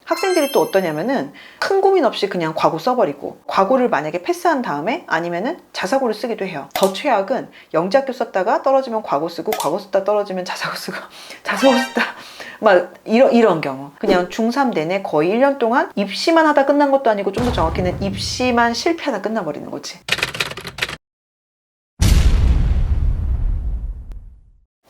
학생들이 또 어떠냐면은 큰 고민 없이 그냥 과고 써버리고, 과고를 만약에 패스한 다음에 아니면은 자사고를 쓰기도 해요. 더 최악은 영재학교 썼다가 떨어지면 과고 쓰고, 과고 썼다 떨어지면 자사고 쓰고 자사고 쓰다 막 이런 경우. 그냥 중3 내내 거의 1년 동안 입시만 하다 끝난 것도 아니고, 좀 더 정확히는 입시만 실패하다 끝나버리는 거지.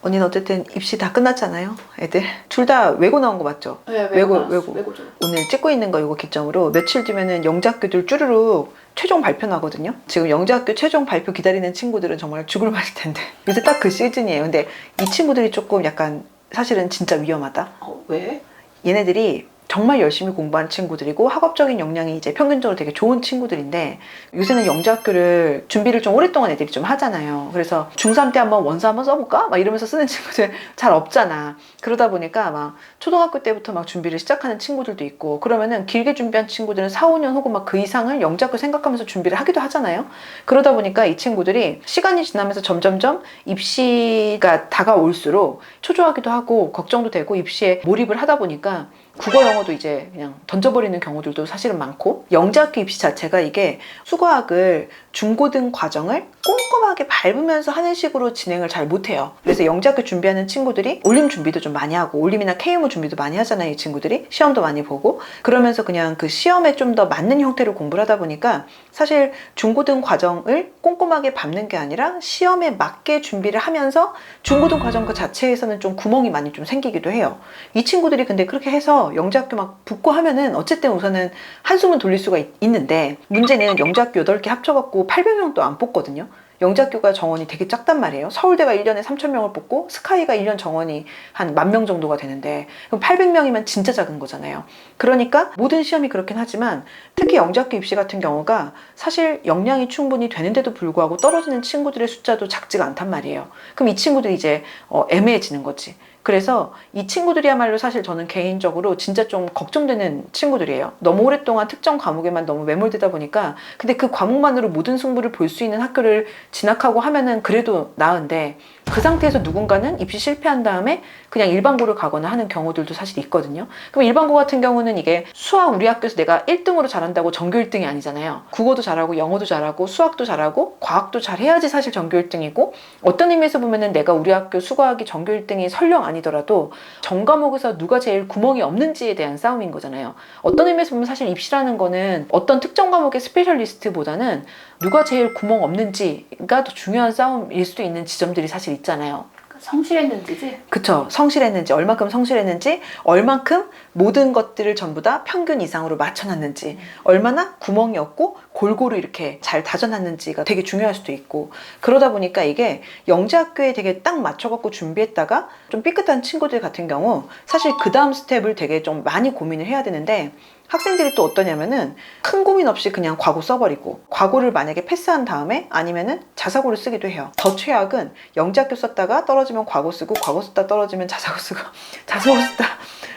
언니는 어쨌든 입시 다 끝났잖아요, 애들. 둘 다 외고 나온 거 맞죠? 네, 외고죠. 오늘 찍고 있는 거 이거 기점으로 며칠 뒤면은 영재학교들 쭈루룩 최종 발표 나거든요. 지금 영재학교 최종 발표 기다리는 친구들은 정말 죽을 맛일 텐데. 요새 딱 그 시즌이에요. 근데 이 친구들이 조금 약간 사실은 진짜 위험하다. 왜? 얘네들이 정말 열심히 공부하는 친구들이고, 학업적인 역량이 이제 평균적으로 되게 좋은 친구들인데, 요새는 영재학교를 준비를 좀 오랫동안 애들이 좀 하잖아요. 그래서 중3 때 한번 원서 한번 써볼까? 막 이러면서 쓰는 친구들 잘 없잖아. 그러다 보니까 막 초등학교 때부터 막 준비를 시작하는 친구들도 있고, 그러면은 길게 준비한 친구들은 4, 5년 혹은 막 그 이상을 영재학교 생각하면서 준비를 하기도 하잖아요. 그러다 보니까 이 친구들이 시간이 지나면서 점점점 입시가 다가올수록 초조하기도 하고 걱정도 되고, 입시에 몰입을 하다 보니까 국어 영어도 이제 그냥 던져버리는 경우들도 사실은 많고, 영재학교 입시 자체가 이게 수거학을 중고등 과정을 꼼꼼하게 밟으면서 하는 식으로 진행을 잘 못해요. 그래서 영재학교 준비하는 친구들이 올림 준비도 좀 많이 하고, 올림이나 KMO 준비도 많이 하잖아요. 이 친구들이 시험도 많이 보고, 그러면서 그냥 그 시험에 좀 더 맞는 형태로 공부를 하다 보니까 사실 중고등 과정을 꼼꼼하게 밟는 게 아니라 시험에 맞게 준비를 하면서 중고등 과정 그 자체에서는 좀 구멍이 많이 좀 생기기도 해요. 이 친구들이 근데 그렇게 해서 영재학교 막 붙고 하면은 어쨌든 우선은 한숨은 돌릴 수가 있는데, 문제는 영재학교 8개 합쳐갖고 800명도 안 뽑거든요. 영재학교가 정원이 되게 작단 말이에요. 서울대가 1년에 3,000명을 뽑고 스카이가 1년 정원이 한 10,000명 정도가 되는데, 그럼 800명이면 진짜 작은 거잖아요. 그러니까 모든 시험이 그렇긴 하지만 특히 영재학교 입시 같은 경우가 사실 역량이 충분히 되는데도 불구하고 떨어지는 친구들의 숫자도 작지가 않단 말이에요. 그럼 이 친구들이 이제 애매해지는 거지. 그래서 이 친구들이야말로 사실 저는 개인적으로 진짜 좀 걱정되는 친구들이에요. 너무 오랫동안 특정 과목에만 너무 매몰되다 보니까, 근데 그 과목만으로 모든 승부를 볼 수 있는 학교를 진학하고 하면은 그래도 나은데, 그 상태에서 누군가는 입시 실패한 다음에 그냥 일반고를 가거나 하는 경우들도 사실 있거든요. 그럼 일반고 같은 경우는 이게 수학, 우리 학교에서 내가 1등으로 잘한다고 전교 1등이 아니잖아요. 국어도 잘하고 영어도 잘하고 수학도 잘하고 과학도 잘해야지 사실 전교 1등이고, 어떤 의미에서 보면은 내가 우리 학교 수학이 전교 1등이 설령 아니더라도 전 과목에서 누가 제일 구멍이 없는지에 대한 싸움인 거잖아요. 어떤 의미에서 보면 사실 입시라는 거는 어떤 특정 과목의 스페셜리스트보다는 누가 제일 구멍 없는지가 더 중요한 싸움일 수도 있는 지점들이 사실 있잖아요. 성실했는지지? 그쵸. 성실했는지, 얼만큼 성실했는지, 얼만큼 모든 것들을 전부 다 평균 이상으로 맞춰놨는지, 얼마나 구멍이 없고 골고루 이렇게 잘 다져놨는지가 되게 중요할 수도 있고, 그러다 보니까 이게 영재학교에 되게 딱 맞춰갖고 준비했다가 좀 삐끗한 친구들 같은 경우 사실 그 다음 스텝을 되게 좀 많이 고민을 해야 되는데, 학생들이 또 어떠냐면은 큰 고민 없이 그냥 과고 써버리고, 과고를 만약에 패스한 다음에 아니면은 자사고를 쓰기도 해요. 더 최악은 영재학교 썼다가 떨어지면 과고 쓰고, 과고 썼다 떨어지면 자사고 쓰고 자사고 쓰다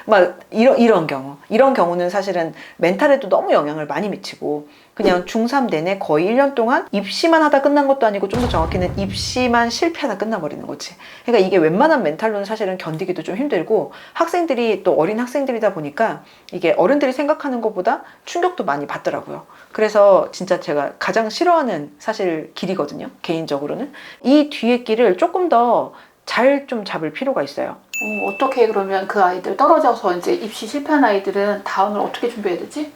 막 이런 경우는 사실은 멘탈에도 너무 영향을 많이 미치고, 그냥 중3 내내 거의 1년 동안 입시만 하다 끝난 것도 아니고, 좀 더 정확히는 입시만 실패하다 끝나버리는 거지. 그러니까 이게 웬만한 멘탈로는 사실은 견디기도 좀 힘들고, 학생들이 또 어린 학생들이다 보니까 이게 어른들이 생각하는 것보다 충격도 많이 받더라고요. 그래서 진짜 제가 가장 싫어하는 사실 길이거든요, 개인적으로는. 이 뒤에 길을 조금 더 잘 좀 잡을 필요가 있어요. 어떻게 그러면 그 아이들 떨어져서 이제 입시 실패한 아이들은 다음을 어떻게 준비해야 되지?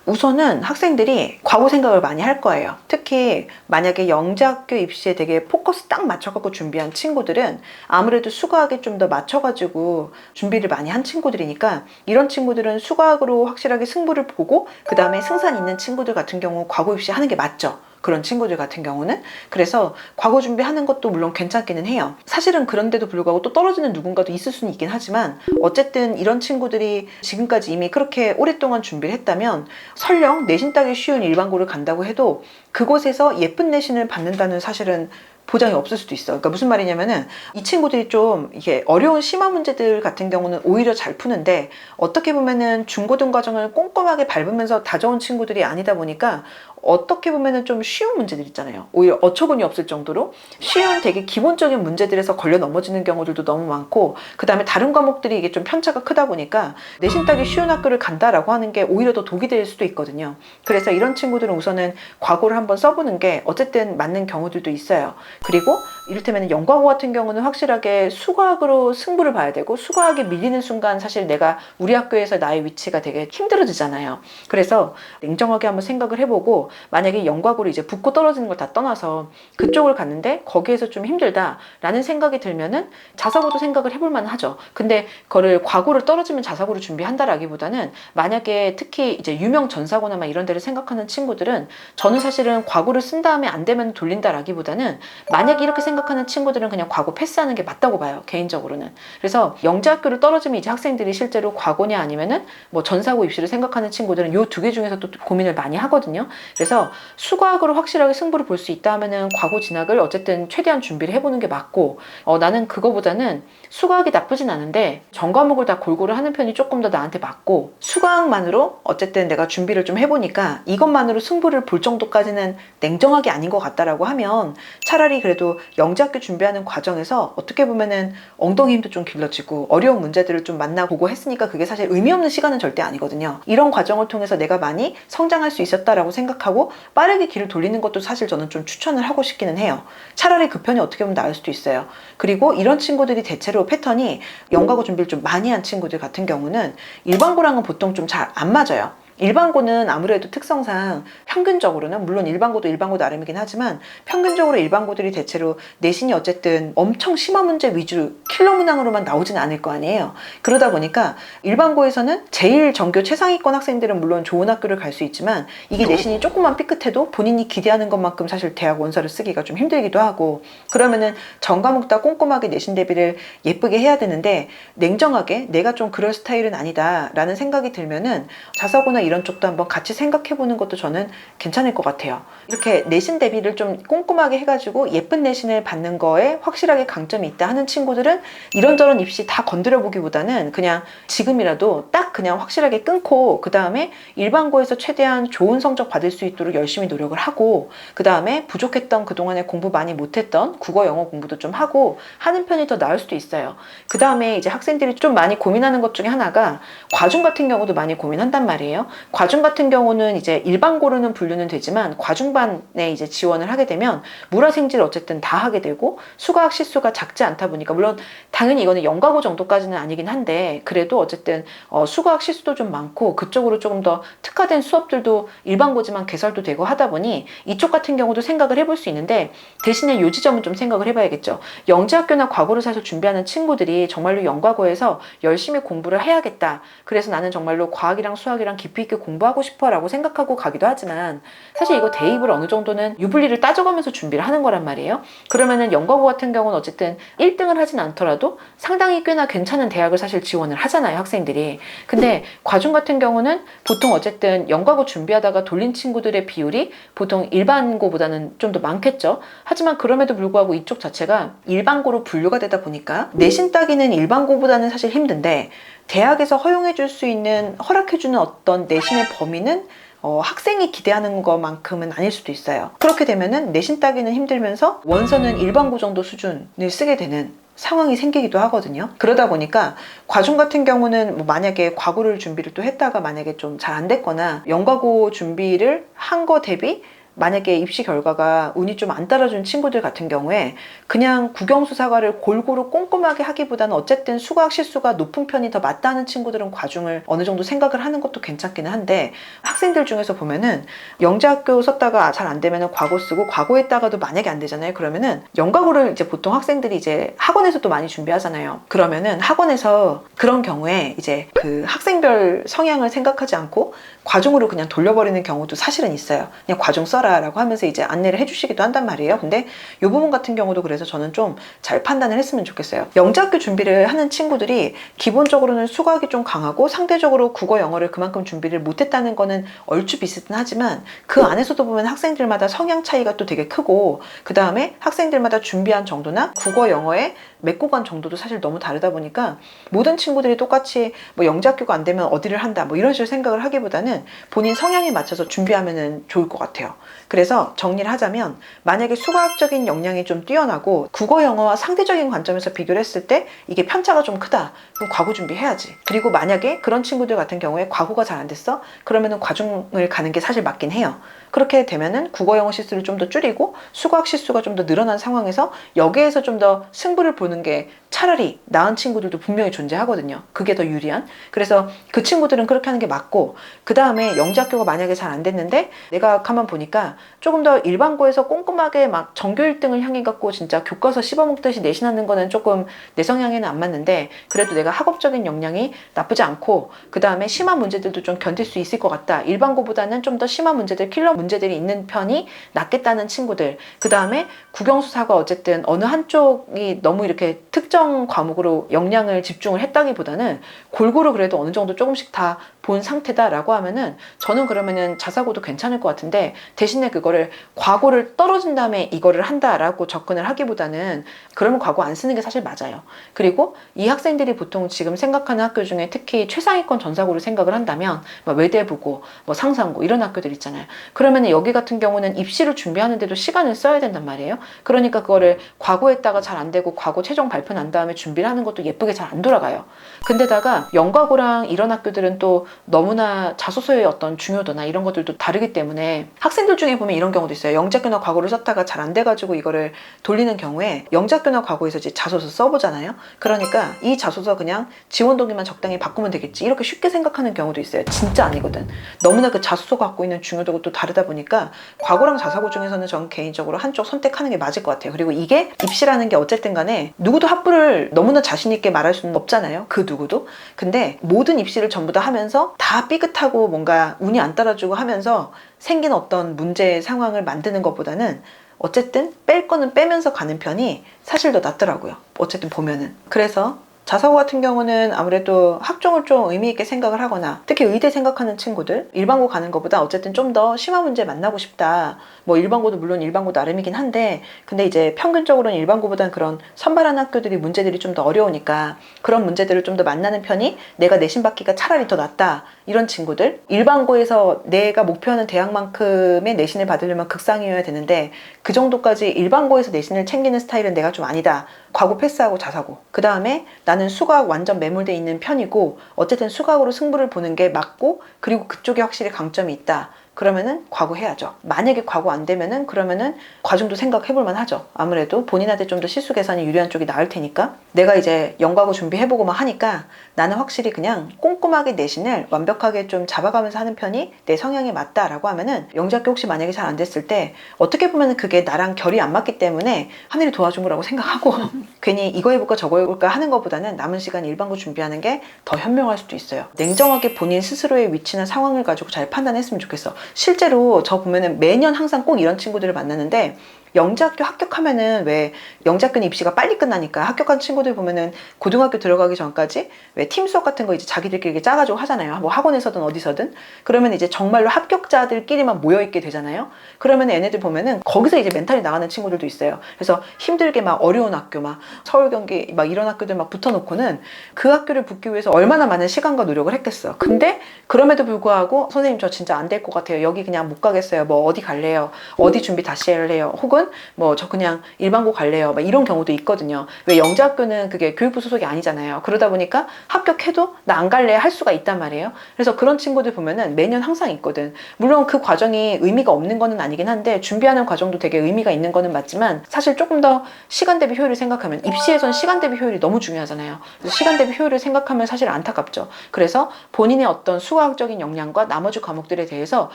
우선은 학생들이 과거 생각을 많이 할 거예요. 특히 만약에 영재학교 입시에 되게 포커스 딱 맞춰갖고 준비한 친구들은 아무래도 수학에 좀 더 맞춰가지고 준비를 많이 한 친구들이니까, 이런 친구들은 수학으로 확실하게 승부를 보고 그 다음에 승산 있는 친구들 같은 경우 과거 입시 하는 게 맞죠. 그런 친구들 같은 경우는. 그래서 과거 준비하는 것도 물론 괜찮기는 해요. 사실은 그런데도 불구하고 또 떨어지는 누군가도 있을 수는 있긴 하지만, 어쨌든 이런 친구들이 지금까지 이미 그렇게 오랫동안 준비를 했다면, 설령 내신 따기 쉬운 일반고를 간다고 해도 그곳에서 예쁜 내신을 받는다는 사실은 보장이 없을 수도 있어. 그러니까 무슨 말이냐면은 이 친구들이 좀 이게 어려운 심화 문제들 같은 경우는 오히려 잘 푸는데 어떻게 보면은 중고등 과정을 꼼꼼하게 밟으면서 다져온 친구들이 아니다 보니까 어떻게 보면은 좀 쉬운 문제들 있잖아요. 오히려 어처구니 없을 정도로 쉬운 되게 기본적인 문제들에서 걸려 넘어지는 경우들도 너무 많고, 그 다음에 다른 과목들이 이게 좀 편차가 크다 보니까 내신 따기 쉬운 학교를 간다라고 하는 게 오히려 더 독이 될 수도 있거든요. 그래서 이런 친구들은 우선은 과거를 한번 써보는 게 어쨌든 맞는 경우들도 있어요. 그리고 이를테면 영과고 같은 경우는 확실하게 수과학으로 승부를 봐야 되고, 수과학이 밀리는 순간 사실 내가 우리 학교에서 나의 위치가 되게 힘들어지잖아요. 그래서 냉정하게 한번 생각을 해보고, 만약에 영과고를 이제 붙고 떨어지는 걸 다 떠나서 그쪽을 갔는데 거기에서 좀 힘들다라는 생각이 들면은 자사고도 생각을 해볼 만하죠. 근데 그거를 과고를 떨어지면 자사고를 준비한다라기보다는, 만약에 특히 이제 유명 전사고나 막 이런 데를 생각하는 친구들은, 저는 사실은 과고를 쓴 다음에 안 되면 돌린다라기보다는 만약에 이렇게 생각하는 친구들은 그냥 과고 패스하는 게 맞다고 봐요, 개인적으로는. 그래서 영재학교를 떨어지면 이제 학생들이 실제로 과고냐 아니면은 뭐 전사고 입시를 생각하는 친구들은 요 두 개 중에서 또 고민을 많이 하거든요. 그래서 수과학으로 확실하게 승부를 볼 수 있다 하면은 과고 진학을 어쨌든 최대한 준비를 해보는 게 맞고, 나는 그거보다는 수과학이 나쁘진 않은데 전과목을 다 골고루 하는 편이 조금 더 나한테 맞고, 수과학만으로 어쨌든 내가 준비를 좀 해보니까 이것만으로 승부를 볼 정도까지는 냉정하게 아닌 것 같다라고 하면, 차라리 그래도 영재학교 준비하는 과정에서 어떻게 보면은 엉덩이 힘도 좀 길러지고 어려운 문제들을 좀 만나보고 했으니까 그게 사실 의미 없는 시간은 절대 아니거든요. 이런 과정을 통해서 내가 많이 성장할 수 있었다라고 생각하고 빠르게 길을 돌리는 것도 사실 저는 좀 추천을 하고 싶기는 해요. 차라리 그 편이 어떻게 보면 나을 수도 있어요. 그리고 이런 친구들이 대체로 패턴이, 영과고 준비를 좀 많이 한 친구들 같은 경우는 일반고랑은 보통 좀 잘 안 맞아요. 일반고는 아무래도 특성상 평균적으로는, 물론 일반고도 일반고 나름이긴 하지만 평균적으로 일반고들이 대체로 내신이 어쨌든 엄청 심한 문제 위주로 킬러 문항으로만 나오진 않을 거 아니에요. 그러다 보니까 일반고에서는 제일 전교 최상위권 학생들은 물론 좋은 학교를 갈 수 있지만, 이게 내신이 조금만 삐끗해도 본인이 기대하는 것만큼 사실 대학 원서를 쓰기가 좀 힘들기도 하고, 그러면은 전 과목 다 꼼꼼하게 내신 대비를 예쁘게 해야 되는데, 냉정하게 내가 좀 그럴 스타일은 아니다 라는 생각이 들면은 자사고나 이런 쪽도 한번 같이 생각해보는 것도 저는 괜찮을 것 같아요. 이렇게 내신 대비를 좀 꼼꼼하게 해가지고 예쁜 내신을 받는 거에 확실하게 강점이 있다 하는 친구들은 이런저런 입시 다 건드려 보기보다는 그냥 지금이라도 딱 그냥 확실하게 끊고, 그 다음에 일반고에서 최대한 좋은 성적 받을 수 있도록 열심히 노력을 하고, 그 다음에 부족했던 그동안에 공부 많이 못했던 국어 영어 공부도 좀 하고 하는 편이 더 나을 수도 있어요. 그 다음에 이제 학생들이 좀 많이 고민하는 것 중에 하나가 과중 같은 경우도 많이 고민한단 말이에요. 과중 같은 경우는 이제 일반고로는 분류는 되지만 과중반에 이제 지원을 하게 되면 물화생지를 어쨌든 다 하게 되고, 수과학 실수가 작지 않다 보니까, 물론 당연히 이거는 영과고 정도까지는 아니긴 한데 그래도 어쨌든 수과학 실수도 좀 많고 그쪽으로 조금 더 특화된 수업들도 일반고지만 개설도 되고 하다 보니 이쪽 같은 경우도 생각을 해볼 수 있는데, 대신에 요 지점은 좀 생각을 해봐야겠죠. 영재학교나 과고를 사서 준비하는 친구들이 정말로 영과고에서 열심히 공부를 해야겠다, 그래서 나는 정말로 과학이랑 수학이랑 깊이 있게 공부하고 싶어 라고 생각하고 가기도 하지만, 사실 이거 대입을 어느 정도는 유불리를 따져가면서 준비를 하는 거란 말이에요. 그러면은 영과고 같은 경우는 어쨌든 1등을 하진 않더라도 상당히 꽤나 괜찮은 대학을 사실 지원을 하잖아요, 학생들이. 근데 과중 같은 경우는 보통 어쨌든 영과고 준비하다가 돌린 친구들의 비율이 보통 일반고보다는 좀 더 많겠죠. 하지만 그럼에도 불구하고 이쪽 자체가 일반고로 분류가 되다 보니까 내신 따기는 일반고보다는 사실 힘든데, 대학에서 허용해 줄 수 있는, 허락해 주는 어떤 내신의 범위는 학생이 기대하는 것만큼은 아닐 수도 있어요. 그렇게 되면은 내신 따기는 힘들면서 원서는 일반고 정도 수준을 쓰게 되는 상황이 생기기도 하거든요. 그러다 보니까 과중 같은 경우는 뭐 만약에 과고를 준비를 또 했다가 만약에 좀 잘 안 됐거나 영과고 준비를 한 거 대비 만약에 입시 결과가 운이 좀 안 따라준 친구들 같은 경우에 그냥 국영수사과를 골고루 꼼꼼하게 하기보다는 어쨌든 수학 실수가 높은 편이 더 맞다는 친구들은 과중을 어느 정도 생각을 하는 것도 괜찮기는 한데, 학생들 중에서 보면은 영재학교 썼다가 잘 안 되면은 과고 쓰고, 과고했다가도 만약에 안 되잖아요. 그러면은 영과고를 이제 보통 학생들이 이제 학원에서 또 많이 준비하잖아요. 그러면은 학원에서 그런 경우에 이제 그 학생별 성향을 생각하지 않고 과중으로 그냥 돌려버리는 경우도 사실은 있어요. 그냥 과중 써야 써라 라고 하면서 이제 안내를 해주시기도 한단 말이에요. 근데 이 부분 같은 경우도 그래서 저는 좀 잘 판단을 했으면 좋겠어요. 영재학교 준비를 하는 친구들이 기본적으로는 수학이 좀 강하고 상대적으로 국어 영어를 그만큼 준비를 못했다는 거는 얼추 비슷은 하지만 그 안에서도 보면 학생들마다 성향 차이가 또 되게 크고 그 다음에 학생들마다 준비한 정도나 국어 영어의 맺고 간 정도도 사실 너무 다르다 보니까 모든 친구들이 똑같이 뭐 영재학교가 안 되면 어디를 한다 뭐 이런 식으로 생각을 하기보다는 본인 성향에 맞춰서 준비하면 좋을 것 같아요. 그래서 정리를 하자면 만약에 수학적인 역량이 좀 뛰어나고 국어 영어와 상대적인 관점에서 비교를 했을 때 이게 편차가 좀 크다. 그럼 과고 준비해야지. 그리고 만약에 그런 친구들 같은 경우에 과고가 잘 안 됐어? 그러면은 과중을 가는 게 사실 맞긴 해요. 그렇게 되면은 국어 영어 실수를 좀 더 줄이고 수학 실수가 좀 더 늘어난 상황에서 여기에서 좀 더 승부를 보는 게 차라리 나은 친구들도 분명히 존재하거든요. 그게 더 유리한. 그래서 그 친구들은 그렇게 하는 게 맞고 그 다음에 영재학교가 만약에 잘 안 됐는데 내가 가만 보니까 조금 더 일반고에서 꼼꼼하게 막 전교 1등을 향해 갖고 진짜 교과서 씹어먹듯이 내신하는 거는 조금 내 성향에는 안 맞는데 그래도 내가 학업적인 역량이 나쁘지 않고 그 다음에 심한 문제들도 좀 견딜 수 있을 것 같다. 일반고보다는 좀 더 심한 문제들, 킬러 문제들이 있는 편이 낫겠다는 친구들. 그 다음에 국영수사가 어쨌든 어느 한쪽이 너무 이렇게 특정 과목으로 역량을 집중을 했다기보다는 골고루 그래도 어느 정도 조금씩 다 본 상태다라고 하면은 저는 그러면은 자사고도 괜찮을 것 같은데 대신에 그거를 과고를 떨어진 다음에 이거를 한다라고 접근을 하기보다는 그러면 과고 안 쓰는 게 사실 맞아요. 그리고 이 학생들이 보통 지금 생각하는 학교 중에 특히 최상위권 전사고를 생각을 한다면 뭐 외대부고 뭐 상상고 이런 학교들 있잖아요. 그러면 여기 같은 경우는 입시를 준비하는데도 시간을 써야 된단 말이에요. 그러니까 그거를 과고했다가 잘 안 되고 과고 최종 발표 난 다음에 준비를 하는 것도 예쁘게 잘 안 돌아가요. 근데다가 영과고랑 이런 학교들은 또 너무나 자소서의 어떤 중요도나 이런 것들도 다르기 때문에 학생들 중에 보면 이런 경우도 있어요. 영재학교나 과고를 썼다가 잘 안 돼가지고 이거를 돌리는 경우에 영재학교나 과고에서 이제 자소서 써보잖아요. 그러니까 이 자소서 그냥 지원 동기만 적당히 바꾸면 되겠지 이렇게 쉽게 생각하는 경우도 있어요. 진짜 아니거든. 너무나 그 자소서가 갖고 있는 중요도가 또 다르다 보니까 과고랑 자사고 중에서는 전 개인적으로 한쪽 선택하는 게 맞을 것 같아요. 그리고 이게 입시라는 게 어쨌든 간에 누구도 합부를 너무나 자신 있게 말할 수는 없잖아요. 그 누구도. 근데 모든 입시를 전부 다 하면서 다 삐끗하고 뭔가 운이 안 따라주고 하면서 생긴 어떤 문제 상황을 만드는 것보다는 어쨌든 뺄 거는 빼면서 가는 편이 사실 더 낫더라고요. 어쨌든 보면은. 그래서 자사고 같은 경우는 아무래도 학종을 좀 의미 있게 생각을 하거나 특히 의대 생각하는 친구들 일반고 가는 것보다 어쨌든 좀 더 심한 문제 만나고 싶다. 뭐 일반고도 물론 일반고 나름이긴 한데 근데 이제 평균적으로는 일반고보다는 그런 선발하는 학교들이 문제들이 좀 더 어려우니까 그런 문제들을 좀 더 만나는 편이 내가 내신 받기가 차라리 더 낫다. 이런 친구들 일반고에서 내가 목표하는 대학만큼의 내신을 받으려면 극상이어야 되는데 그 정도까지 일반고에서 내신을 챙기는 스타일은 내가 좀 아니다. 과고 패스하고 자사고. 그 다음에 나는 수학 완전 매몰돼 있는 편이고 어쨌든 수학으로 승부를 보는 게 맞고 그리고 그쪽에 확실히 강점이 있다. 그러면은 과고 해야죠. 만약에 과고 안 되면은 그러면은 과중도 생각해 볼 만하죠. 아무래도 본인한테 좀 더 실수 계산이 유리한 쪽이 나을 테니까 내가 이제 영과고 준비해보고 막 하니까 나는 확실히 그냥 꼼꼼하게 내신을 완벽하게 좀 잡아가면서 하는 편이 내 성향에 맞다라고 하면은 영재학교 혹시 만약에 잘 안 됐을 때 어떻게 보면은 그게 나랑 결이 안 맞기 때문에 하늘이 도와준 거라고 생각하고 괜히 이거 해볼까 저거 해볼까 하는 것보다는 남은 시간 일반고 준비하는 게 더 현명할 수도 있어요. 냉정하게 본인 스스로의 위치나 상황을 가지고 잘 판단했으면 좋겠어. 실제로 저 보면은 매년 항상 꼭 이런 친구들을 만나는데 영재학교 합격하면은 왜 영재학교는 입시가 빨리 끝나니까 합격한 친구들 보면은 고등학교 들어가기 전까지 왜 팀 수업 같은 거 이제 자기들끼리 이렇게 짜가지고 하잖아요. 뭐 학원에서든 어디서든. 그러면 이제 정말로 합격자들끼리만 모여있게 되잖아요. 그러면 얘네들 보면은 거기서 이제 멘탈이 나가는 친구들도 있어요. 그래서 힘들게 막 어려운 학교 막 서울 경기 막 이런 학교들 막 붙어놓고는 그 학교를 붙기 위해서 얼마나 많은 시간과 노력을 했겠어. 근데 그럼에도 불구하고 선생님 저 진짜 안 될 것 같아요. 여기 그냥 못 가겠어요. 뭐 어디 갈래요? 어디 준비 다시 할래요? 혹은 뭐 저 그냥 일반고 갈래요. 막 이런 경우도 있거든요. 왜 영재학교는 그게 교육부 소속이 아니잖아요. 그러다 보니까 합격해도 나 안 갈래 할 수가 있단 말이에요. 그래서 그런 친구들 보면은 매년 항상 있거든. 물론 그 과정이 의미가 없는 거는 아니긴 한데 준비하는 과정도 되게 의미가 있는 거는 맞지만 사실 조금 더 시간 대비 효율을 생각하면 입시에선 시간 대비 효율이 너무 중요하잖아요. 그래서 시간 대비 효율을 생각하면 사실 안타깝죠. 그래서 본인의 어떤 수학적인 역량과 나머지 과목들에 대해서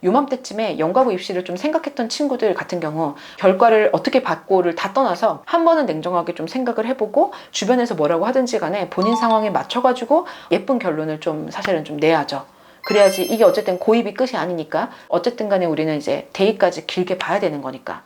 요맘때쯤에 영과고 입시를 좀 생각했던 친구들 같은 경우 결과를 어떻게 받고를 다 떠나서 한 번은 냉정하게 좀 생각을 해보고 주변에서 뭐라고 하든지 간에 본인 상황에 맞춰가지고 예쁜 결론을 좀 사실은 좀 내야죠. 그래야지 이게 어쨌든 고입이 끝이 아니니까 어쨌든 간에 우리는 이제 대입까지 길게 봐야 되는 거니까